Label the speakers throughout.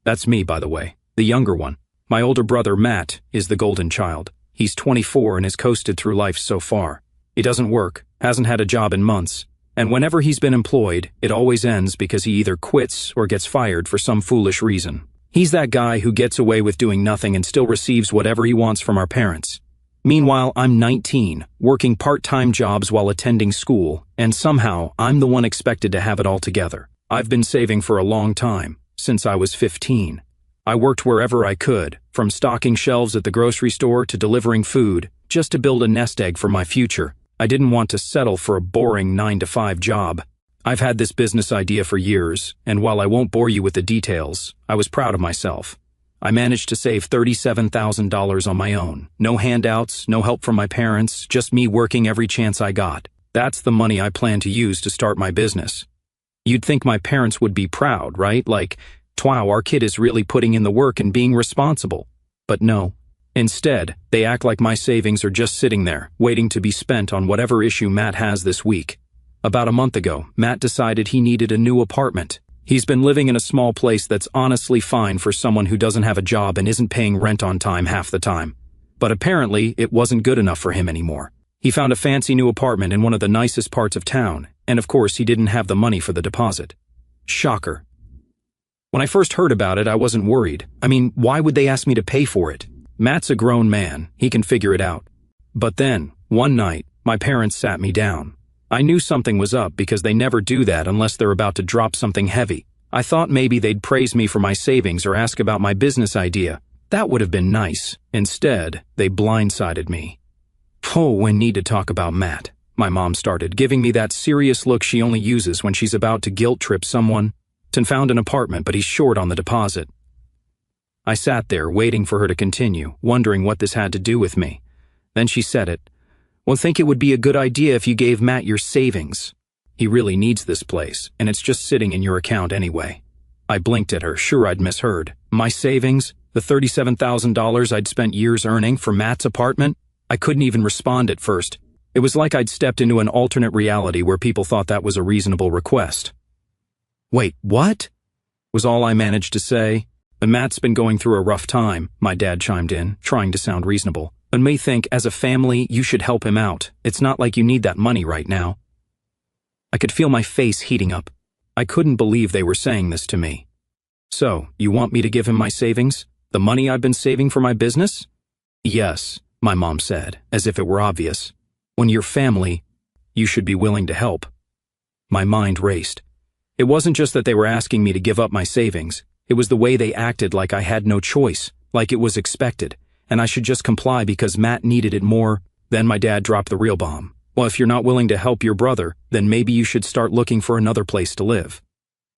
Speaker 1: That's me, by the way, the younger one. My older brother, Matt, is the golden child. He's 24 and has coasted through life so far. He doesn't work, hasn't had a job in months, and whenever he's been employed, it always ends because he either quits or gets fired for some foolish reason. He's that guy who gets away with doing nothing and still receives whatever he wants from our parents. Meanwhile, I'm 19, working part-time jobs while attending school, and somehow I'm the one expected to have it all together. I've been saving for a long time, since I was 15. I worked wherever I could, from stocking shelves at the grocery store to delivering food, just to build a nest egg for my future. I didn't want to settle for a boring 9-to-5 job. I've had this business idea for years, and while I won't bore you with the details, I was proud of myself. I managed to save $37,000 on my own. No handouts, no help from my parents, just me working every chance I got. That's the money I plan to use to start my business. You'd think my parents would be proud, right? Like, wow, our kid is really putting in the work and being responsible. But no. Instead, they act like my savings are just sitting there, waiting to be spent on whatever issue Matt has this week. About a month ago, Matt decided he needed a new apartment. He's been living in a small place that's honestly fine for someone who doesn't have a job and isn't paying rent on time half the time. But apparently, it wasn't good enough for him anymore. He found a fancy new apartment in one of the nicest parts of town, and of course he didn't have the money for the deposit. Shocker. When I first heard about it, I wasn't worried. I mean, why would they ask me to pay for it? Matt's a grown man, he can figure it out. But then, one night, my parents sat me down. I knew something was up because they never do that unless they're about to drop something heavy. I thought maybe they'd praise me for my savings or ask about my business idea. That would have been nice. Instead, they blindsided me. Oh, we need to talk about Matt. My mom started, giving me that serious look she only uses when she's about to guilt trip someone. Found an apartment, but he's short on the deposit. I sat there, waiting for her to continue, wondering what this had to do with me. Then she said it. Well, think it would be a good idea if you gave Matt your savings. He really needs this place, and it's just sitting in your account anyway. I blinked at her, sure I'd misheard. My savings? The $37,000 I'd spent years earning for Matt's apartment? I couldn't even respond at first. It was like I'd stepped into an alternate reality where people thought that was a reasonable request. Wait, what? Was all I managed to say. But Matt's been going through a rough time, my dad chimed in, trying to sound reasonable. And may think, as a family, you should help him out. It's not like you need that money right now. I could feel my face heating up. I couldn't believe they were saying this to me. So, you want me to give him my savings? The money I've been saving for my business? Yes, my mom said, as if it were obvious. When you're family, you should be willing to help. My mind raced. It wasn't just that they were asking me to give up my savings. It was the way they acted like I had no choice, like it was expected, and I should just comply because Matt needed it more. Then my dad dropped the real bomb. Well, if you're not willing to help your brother, then maybe you should start looking for another place to live.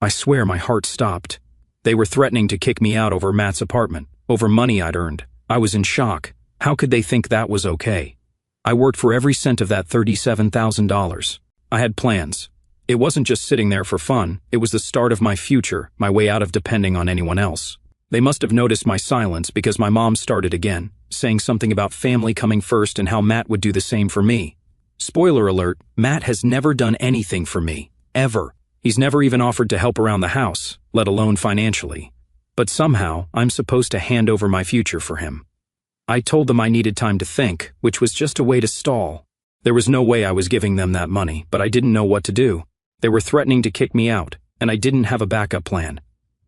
Speaker 1: I swear my heart stopped. They were threatening to kick me out over Matt's apartment, over money I'd earned. I was in shock. How could they think that was okay? I worked for every cent of that $37,000. I had plans. It wasn't just sitting there for fun, it was the start of my future, my way out of depending on anyone else. They must have noticed my silence because my mom started again, saying something about family coming first and how Matt would do the same for me. Spoiler alert, Matt has never done anything for me, ever. He's never even offered to help around the house, let alone financially. But somehow, I'm supposed to hand over my future for him. I told them I needed time to think, which was just a way to stall. There was no way I was giving them that money, but I didn't know what to do. They were threatening to kick me out, and I didn't have a backup plan.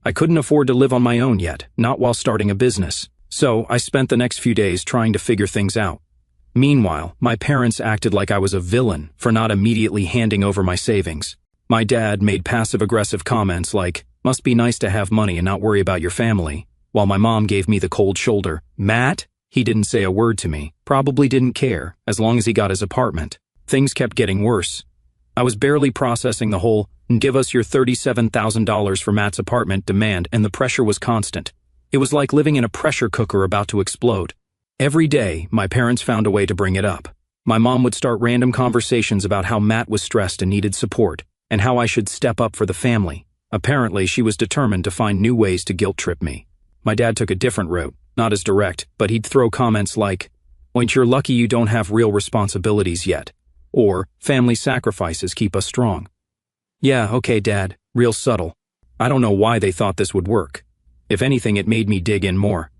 Speaker 1: I couldn't afford to live on my own yet, not while starting a business. So I spent the next few days trying to figure things out. Meanwhile, my parents acted like I was a villain for not immediately handing over my savings. My dad made passive-aggressive comments like, "Must be nice to have money and not worry about your family," while my mom gave me the cold shoulder. Matt? He didn't say a word to me, probably didn't care, as long as he got his apartment. Things kept getting worse. I was barely processing the whole, "Give us your $37,000 for Matt's apartment" demand, and the pressure was constant. It was like living in a pressure cooker about to explode. Every day, my parents found a way to bring it up. My mom would start random conversations about how Matt was stressed and needed support, and how I should step up for the family. Apparently, she was determined to find new ways to guilt-trip me. My dad took a different route, not as direct, but he'd throw comments like, "Well, you're lucky you don't have real responsibilities yet," or "Family sacrifices keep us strong." Yeah, okay, Dad, real subtle. I don't know why they thought this would work. If anything, it made me dig in more.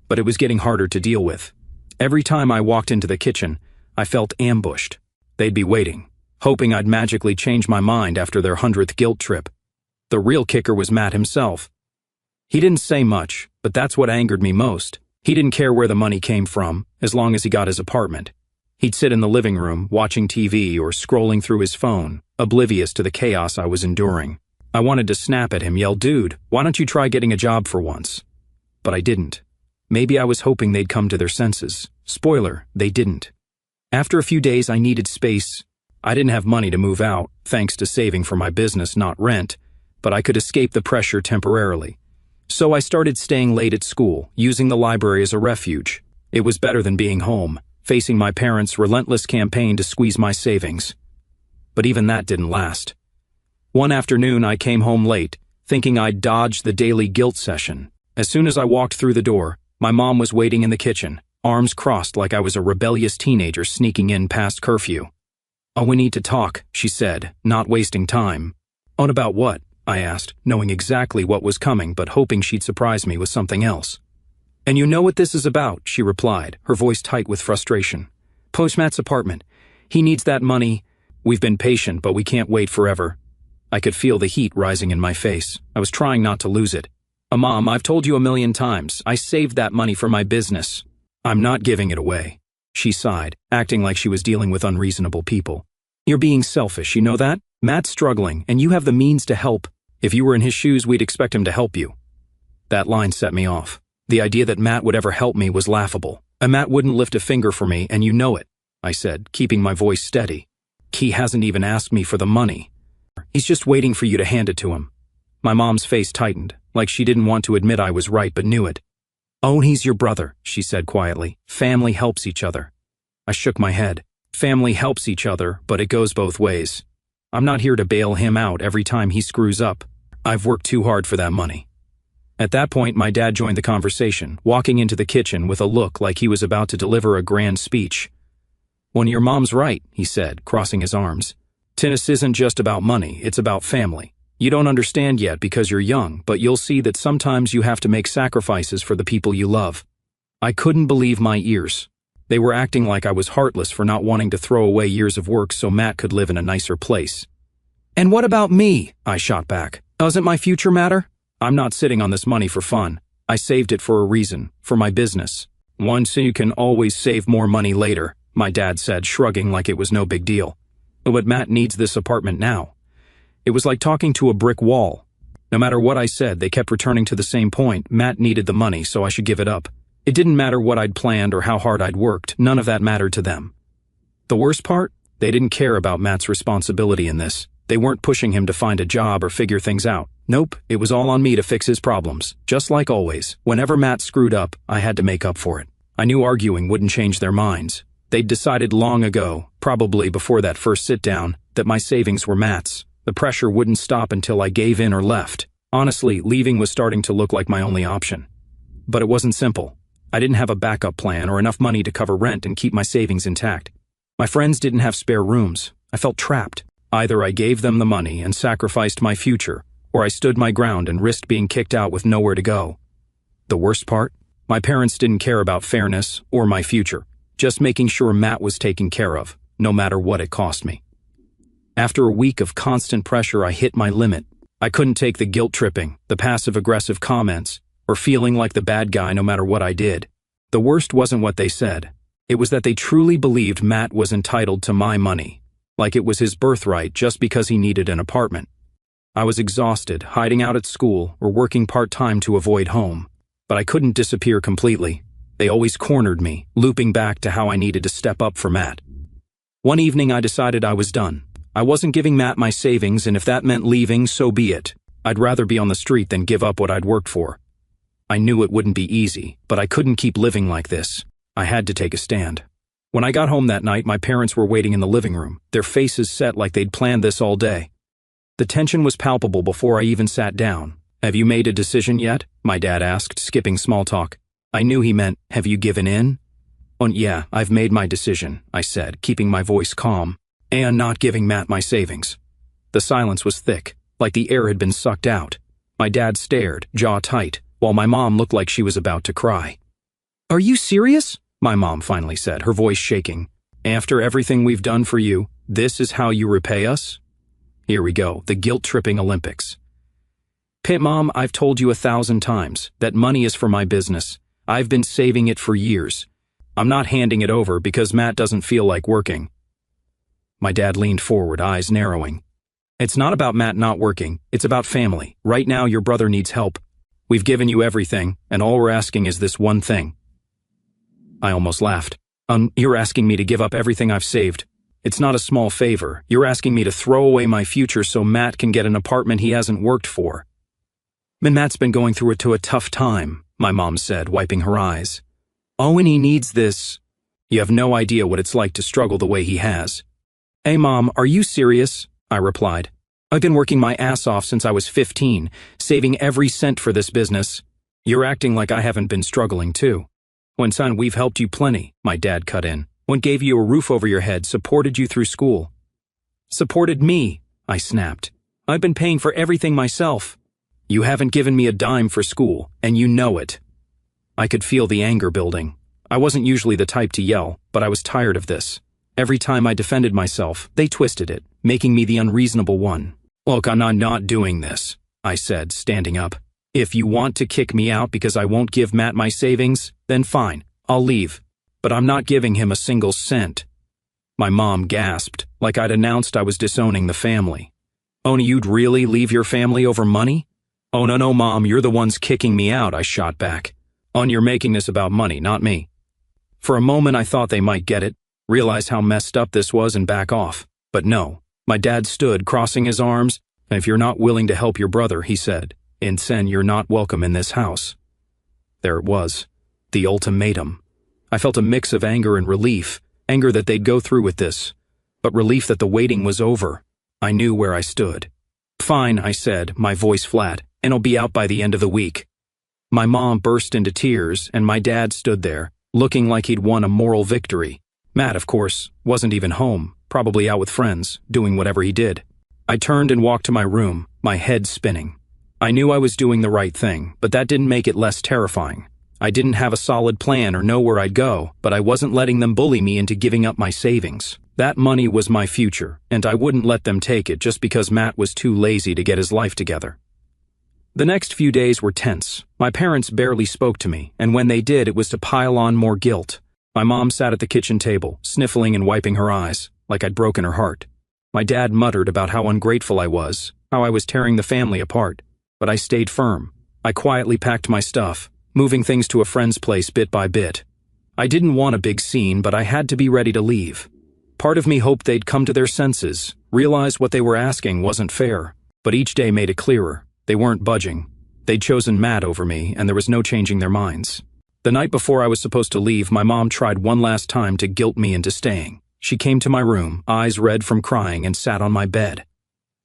Speaker 1: But it was getting harder to deal with. Every time I walked into the kitchen, I felt ambushed. They'd be waiting, hoping I'd magically change my mind after their 100th guilt trip. The real kicker was Matt himself. He didn't say much, but that's what angered me most. He didn't care where the money came from, as long as he got his apartment. He'd sit in the living room, watching TV or scrolling through his phone, oblivious to the chaos I was enduring. I wanted to snap at him, yell, "Dude, why don't you try getting a job for once?" But I didn't. Maybe I was hoping they'd come to their senses. Spoiler, they didn't. After a few days, I needed space. I didn't have money to move out, thanks to saving for my business, not rent, but I could escape the pressure temporarily. So I started staying late at school, using the library as a refuge. It was better than being home, facing my parents' relentless campaign to squeeze my savings. But even that didn't last. One afternoon, I came home late, thinking I'd dodged the daily guilt session. As soon as I walked through the door, my mom was waiting in the kitchen, arms crossed like I was a rebellious teenager sneaking in past curfew. "Oh, we need to talk," she said, not wasting time. "On about what?" I asked, knowing exactly what was coming but hoping she'd surprise me with something else. "And you know what this is about," she replied, her voice tight with frustration. "Postmat's apartment. He needs that money. We've been patient, but we can't wait forever." I could feel the heat rising in my face. I was trying not to lose it. "Mom, I've told you 1,000,000 times. I saved that money for my business." "I'm not giving it away," she sighed, acting like she was dealing with unreasonable people. "You're being selfish, you know that? Matt's struggling, and you have the means to help. If you were in his shoes, we'd expect him to help you." That line set me off. The idea that Matt would ever help me was laughable. "And Matt wouldn't lift a finger for me, and you know it," I said, keeping my voice steady. "He hasn't even asked me for the money. He's just waiting for you to hand it to him." My mom's face tightened, like she didn't want to admit I was right but knew it. "Oh, he's your brother," she said quietly. "Family helps each other." I shook my head. Family helps each other, but it goes both ways. I'm not here to bail him out every time he screws up. I've worked too hard for that money. At that point, my dad joined the conversation, walking into the kitchen with a look like he was about to deliver a grand speech. "Well, your mom's right," he said, crossing his arms. "Tennis isn't just about money, it's about family. You don't understand yet because you're young, but you'll see that sometimes you have to make sacrifices for the people you love." I couldn't believe my ears. They were acting like I was heartless for not wanting to throw away years of work so Matt could live in a nicer place. "And what about me?" I shot back. "Doesn't my future matter? I'm not sitting on this money for fun. I saved it for a reason, for my business." "Once you can always save more money later," my dad said, shrugging like it was no big deal. "But Matt needs this apartment now." It was like talking to a brick wall. No matter what I said, they kept returning to the same point. Matt needed the money, so I should give it up. It didn't matter what I'd planned or how hard I'd worked. None of that mattered to them. The worst part? They didn't care about Matt's responsibility in this. They weren't pushing him to find a job or figure things out. Nope, it was all on me to fix his problems. Just like always, whenever Matt screwed up, I had to make up for it. I knew arguing wouldn't change their minds. They'd decided long ago, probably before that first sit-down, that my savings were Matt's. The pressure wouldn't stop until I gave in or left. Honestly, leaving was starting to look like my only option. But it wasn't simple. I didn't have a backup plan or enough money to cover rent and keep my savings intact. My friends didn't have spare rooms. I felt trapped. Either I gave them the money and sacrificed my future, or I stood my ground and risked being kicked out with nowhere to go. The worst part? My parents didn't care about fairness or my future, just making sure Matt was taken care of, no matter what it cost me. After a week of constant pressure, I hit my limit. I couldn't take the guilt-tripping, the passive-aggressive comments, or feeling like the bad guy no matter what I did. The worst wasn't what they said. It was that they truly believed Matt was entitled to my money, like it was his birthright just because he needed an apartment. I was exhausted, hiding out at school or working part-time to avoid home. But I couldn't disappear completely. They always cornered me, looping back to how I needed to step up for Matt. One evening I decided I was done. I wasn't giving Matt my savings, and if that meant leaving, so be it. I'd rather be on the street than give up what I'd worked for. I knew it wouldn't be easy, but I couldn't keep living like this. I had to take a stand. When I got home that night, my parents were waiting in the living room, their faces set like they'd planned this all day. The tension was palpable before I even sat down. "Have you made a decision yet?" my dad asked, skipping small talk. I knew he meant, "Have you given in?" "Oh, yeah, I've made my decision," I said, keeping my voice calm, "and not giving Matt my savings." The silence was thick, like the air had been sucked out. My dad stared, jaw tight, while my mom looked like she was about to cry. "Are you serious?" my mom finally said, her voice shaking. "After everything we've done for you, this is how you repay us?" Here we go, the guilt-tripping Olympics. "Mom, I've told you 1,000 times that money is for my business. I've been saving it for years. I'm not handing it over because Matt doesn't feel like working." My dad leaned forward, eyes narrowing. "It's not about Matt not working, it's about family. Right now your brother needs help. We've given you everything, and all we're asking is this one thing." I almost laughed. You're asking me to give up everything I've saved. It's not a small favor. You're asking me to throw away my future so Matt can get an apartment he hasn't worked for." "Matt's been going through a tough time," my mom said, wiping her eyes. "Oh, and he needs this." "You have no idea what it's like to struggle the way he has." "Hey, Mom, are you serious?" I replied. "I've been working my ass off since I was 15, saving every cent for this business. You're acting like I haven't been struggling too." "When, son, we've helped you plenty," my dad cut in. "When gave you a roof over your head, supported you through school." "Supported me," I snapped. "I've been paying for everything myself." "You haven't given me a dime for school, and you know it." I could feel the anger building. I wasn't usually the type to yell, but I was tired of this. Every time I defended myself, they twisted it, making me the unreasonable one. "Look, I'm not doing this," I said, standing up. "If you want to kick me out because I won't give Matt my savings, then fine, I'll leave. But I'm not giving him a single cent." My mom gasped, like I'd announced I was disowning the family. "Oh, you'd really leave your family over money?" "Oh, no, Mom, you're the ones kicking me out," I shot back. "You're making this about money, not me." For a moment I thought they might get it, realize how messed up this was and back off. But no, my dad stood, crossing his arms. "If you're not willing to help your brother," he said, "then you're not welcome in this house." There it was, the ultimatum. I felt a mix of anger and relief, anger that they'd go through with this, but relief that the waiting was over. I knew where I stood. "Fine," I said, my voice flat, "and I'll be out by the end of the week." My mom burst into tears, and my dad stood there, looking like he'd won a moral victory. Matt, of course, wasn't even home, probably out with friends, doing whatever he did. I turned and walked to my room, my head spinning. I knew I was doing the right thing, but that didn't make it less terrifying. I didn't have a solid plan or know where I'd go, but I wasn't letting them bully me into giving up my savings. That money was my future, and I wouldn't let them take it just because Matt was too lazy to get his life together. The next few days were tense. My parents barely spoke to me, and when they did, it was to pile on more guilt. My mom sat at the kitchen table, sniffling and wiping her eyes, like I'd broken her heart. My dad muttered about how ungrateful I was, how I was tearing the family apart. But I stayed firm. I quietly packed my stuff, moving things to a friend's place bit by bit. I didn't want a big scene, but I had to be ready to leave. Part of me hoped they'd come to their senses, realize what they were asking wasn't fair. But each day made it clearer. They weren't budging. They'd chosen Matt over me, and there was no changing their minds. The night before I was supposed to leave, my mom tried one last time to guilt me into staying. She came to my room, eyes red from crying, and sat on my bed.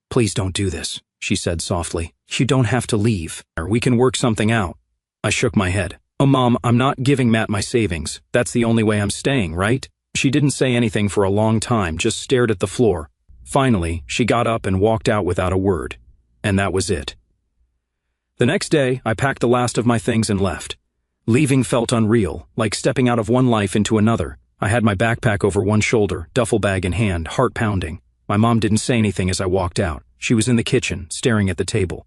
Speaker 1: "Please don't do this," she said softly. "You don't have to leave. We can work something out." I shook my head. "Oh, Mom, I'm not giving Matt my savings. That's the only way I'm staying, right?" She didn't say anything for a long time, just stared at the floor. Finally, she got up and walked out without a word. And that was it. The next day, I packed the last of my things and left. Leaving felt unreal, like stepping out of one life into another. I had my backpack over one shoulder, duffel bag in hand, heart pounding. My mom didn't say anything as I walked out. She was in the kitchen, staring at the table.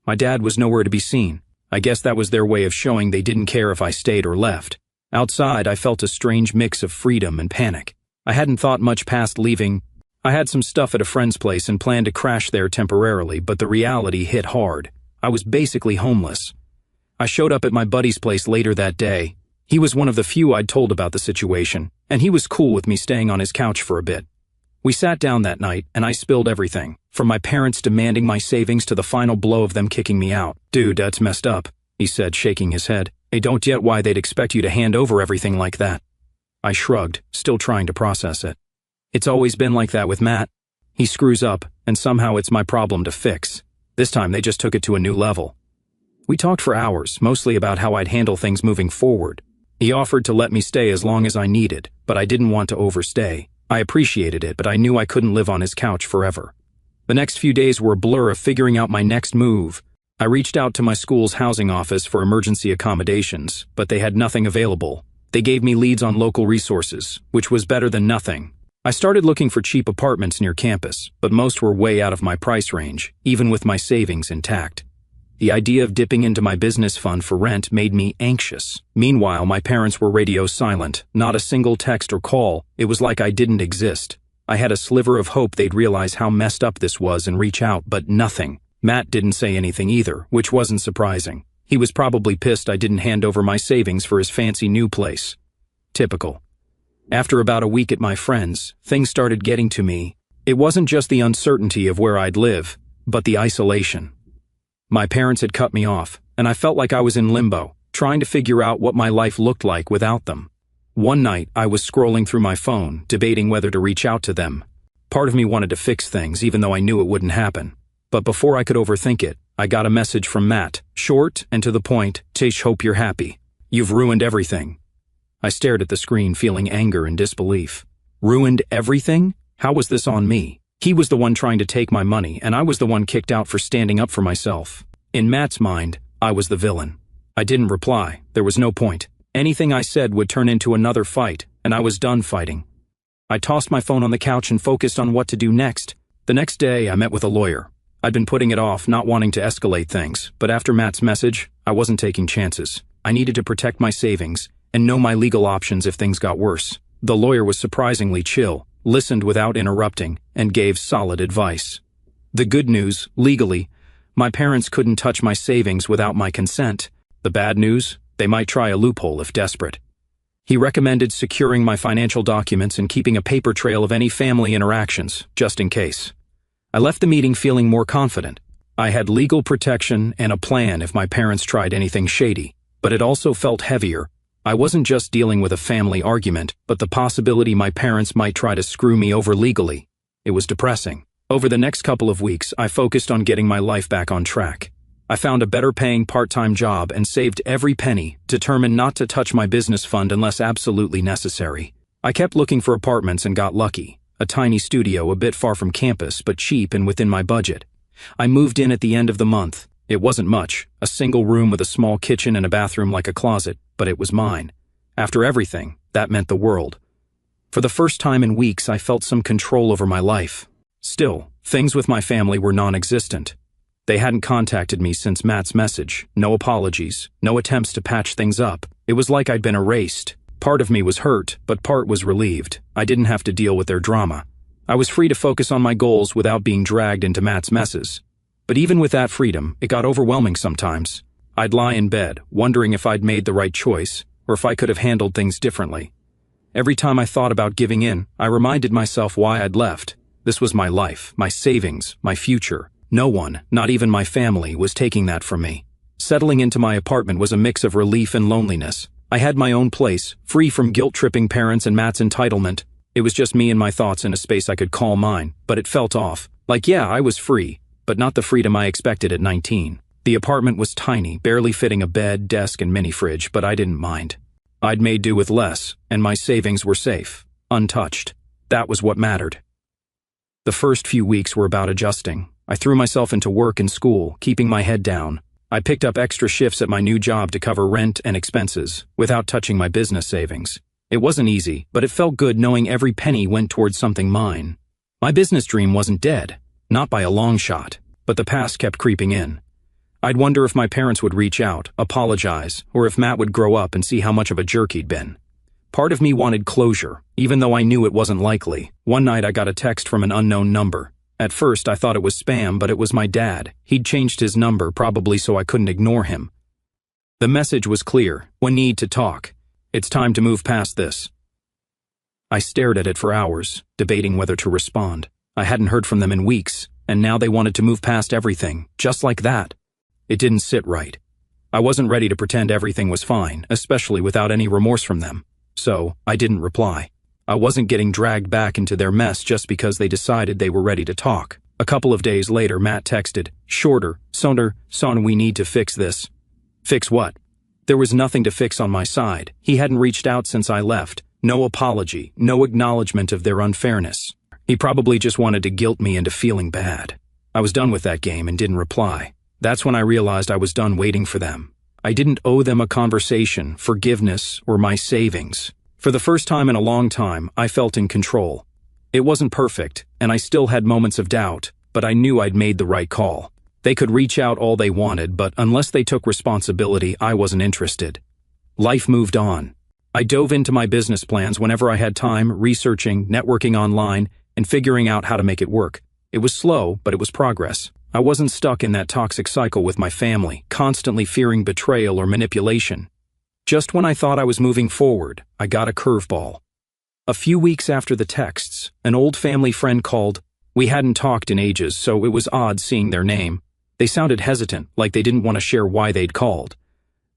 Speaker 1: My dad was nowhere to be seen. I guess that was their way of showing they didn't care if I stayed or left. Outside, I felt a strange mix of freedom and panic. I hadn't thought much past leaving. I had some stuff at a friend's place and planned to crash there temporarily, but the reality hit hard. I was basically homeless. I showed up at my buddy's place later that day. He was one of the few I'd told about the situation, and he was cool with me staying on his couch for a bit. We sat down that night, and I spilled everything, from my parents demanding my savings to the final blow of them kicking me out. "Dude, that's messed up," he said, shaking his head. "I don't get why they'd expect you to hand over everything like that." I shrugged, still trying to process it. It's always been like that with Matt. He screws up, and somehow it's my problem to fix. This time they just took it to a new level. We talked for hours, mostly about how I'd handle things moving forward. He offered to let me stay as long as I needed, but I didn't want to overstay. I appreciated it, but I knew I couldn't live on his couch forever. The next few days were a blur of figuring out my next move. I reached out to my school's housing office for emergency accommodations, but they had nothing available. They gave me leads on local resources, which was better than nothing. I started looking for cheap apartments near campus, but most were way out of my price range, even with my savings intact. The idea of dipping into my business fund for rent made me anxious. Meanwhile, my parents were radio silent, not a single text or call. It was like I didn't exist. I had a sliver of hope they'd realize how messed up this was and reach out, but nothing. Matt didn't say anything either, which wasn't surprising. He was probably pissed I didn't hand over my savings for his fancy new place. Typical. After about a week at my friend's, things started getting to me. It wasn't just the uncertainty of where I'd live, but the isolation. My parents had cut me off, and I felt like I was in limbo, trying to figure out what my life looked like without them. One night, I was scrolling through my phone, debating whether to reach out to them. Part of me wanted to fix things, even though I knew it wouldn't happen. But before I could overthink it, I got a message from Matt, short and to the point. "Tish, hope you're happy. You've ruined everything." I stared at the screen, feeling anger and disbelief. Ruined everything? How was this on me? He was the one trying to take my money, and I was the one kicked out for standing up for myself. In Matt's mind, I was the villain. I didn't reply. There was no point. Anything I said would turn into another fight, and I was done fighting. I tossed my phone on the couch and focused on what to do next. The next day, I met with a lawyer. I'd been putting it off, not wanting to escalate things, but after Matt's message, I wasn't taking chances. I needed to protect my savings and know my legal options if things got worse. The lawyer was surprisingly chill, listened without interrupting, and gave solid advice. The good news, legally, my parents couldn't touch my savings without my consent. The bad news, they might try a loophole if desperate. He recommended securing my financial documents and keeping a paper trail of any family interactions, just in case. I left the meeting feeling more confident. I had legal protection and a plan if my parents tried anything shady, but it also felt heavier. I wasn't just dealing with a family argument, but the possibility my parents might try to screw me over legally. It was depressing. Over the next couple of weeks, I focused on getting my life back on track. I found a better-paying part-time job and saved every penny, determined not to touch my business fund unless absolutely necessary. I kept looking for apartments and got lucky. A tiny studio a bit far from campus, but cheap and within my budget. I moved in at the end of the month. It wasn't much, a single room with a small kitchen and a bathroom like a closet, but it was mine. After everything, that meant the world. For the first time in weeks, I felt some control over my life. Still, things with my family were non-existent. They hadn't contacted me since Matt's message. No apologies, no attempts to patch things up. It was like I'd been erased. Part of me was hurt, but part was relieved. I didn't have to deal with their drama. I was free to focus on my goals without being dragged into Matt's messes. But even with that freedom, it got overwhelming sometimes. I'd lie in bed, wondering if I'd made the right choice, or if I could have handled things differently. Every time I thought about giving in, I reminded myself why I'd left. This was my life, my savings, my future. No one, not even my family, was taking that from me. Settling into my apartment was a mix of relief and loneliness. I had my own place, free from guilt-tripping parents and Matt's entitlement. It was just me and my thoughts in a space I could call mine, but it felt off. Like, yeah, I was free, but not the freedom I expected at 19. The apartment was tiny, barely fitting a bed, desk, and mini fridge, but I didn't mind. I'd made do with less, and my savings were safe, untouched. That was what mattered. The first few weeks were about adjusting. I threw myself into work and school, keeping my head down. I picked up extra shifts at my new job to cover rent and expenses, without touching my business savings. It wasn't easy, but it felt good knowing every penny went towards something mine. My business dream wasn't dead. Not by a long shot, but the past kept creeping in. I'd wonder if my parents would reach out, apologize, or if Matt would grow up and see how much of a jerk he'd been. Part of me wanted closure, even though I knew it wasn't likely. One night I got a text from an unknown number. At first I thought it was spam, but it was my dad. He'd changed his number, probably so I couldn't ignore him. The message was clear. We need to talk. It's time to move past this. I stared at it for hours, debating whether to respond. I hadn't heard from them in weeks, and now they wanted to move past everything, just like that. It didn't sit right. I wasn't ready to pretend everything was fine, especially without any remorse from them. So, I didn't reply. I wasn't getting dragged back into their mess just because they decided they were ready to talk. A couple of days later, Matt texted, shorter, "Son, we need to fix this." Fix what? There was nothing to fix on my side. He hadn't reached out since I left. No apology, no acknowledgement of their unfairness. He probably just wanted to guilt me into feeling bad. I was done with that game and didn't reply. That's when I realized I was done waiting for them. I didn't owe them a conversation, forgiveness, or my savings. For the first time in a long time, I felt in control. It wasn't perfect, and I still had moments of doubt, but I knew I'd made the right call. They could reach out all they wanted, but unless they took responsibility, I wasn't interested. Life moved on. I dove into my business plans whenever I had time, researching, networking online, and figuring out how to make it work. It was slow, but it was progress. I wasn't stuck in that toxic cycle with my family, constantly fearing betrayal or manipulation. Just when I thought I was moving forward, I got a curveball. A few weeks after the texts, an old family friend called. We hadn't talked in ages, so it was odd seeing their name. They sounded hesitant, like they didn't want to share why they'd called.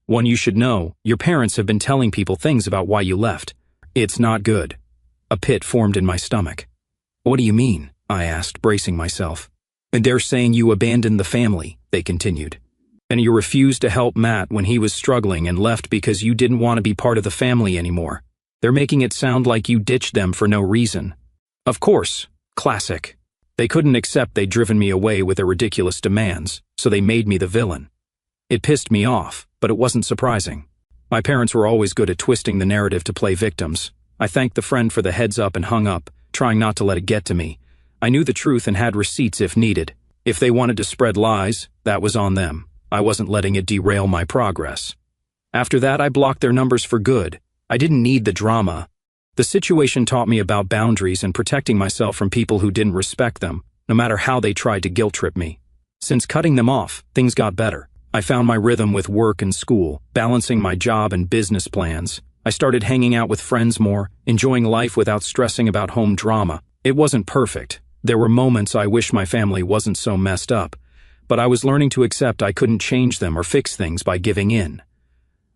Speaker 1: One you should know, your parents have been telling people things about why you left. It's not good. A pit formed in my stomach. What do you mean? I asked, bracing myself. And they're saying you abandoned the family, they continued. And you refused to help Matt when he was struggling and left because you didn't want to be part of the family anymore. They're making it sound like you ditched them for no reason. Of course. Classic. They couldn't accept they'd driven me away with their ridiculous demands, so they made me the villain. It pissed me off, but it wasn't surprising. My parents were always good at twisting the narrative to play victims. I thanked the friend for the heads up and hung up, trying not to let it get to me. I knew the truth and had receipts if needed. If they wanted to spread lies, that was on them. I wasn't letting it derail my progress. After that, I blocked their numbers for good. I didn't need the drama. The situation taught me about boundaries and protecting myself from people who didn't respect them, no matter how they tried to guilt-trip me. Since cutting them off, things got better. I found my rhythm with work and school, balancing my job and business plans. I started hanging out with friends more, enjoying life without stressing about home drama. It wasn't perfect. There were moments I wish my family wasn't so messed up, but I was learning to accept I couldn't change them or fix things by giving in.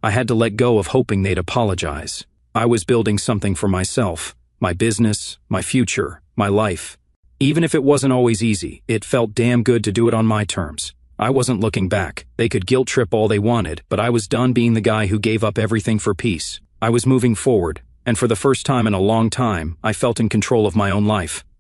Speaker 1: I had to let go of hoping they'd apologize. I was building something for myself, my business, my future, my life. Even if it wasn't always easy, it felt damn good to do it on my terms. I wasn't looking back. They could guilt trip all they wanted, but I was done being the guy who gave up everything for peace. I was moving forward, and for the first time in a long time, I felt in control of my own life.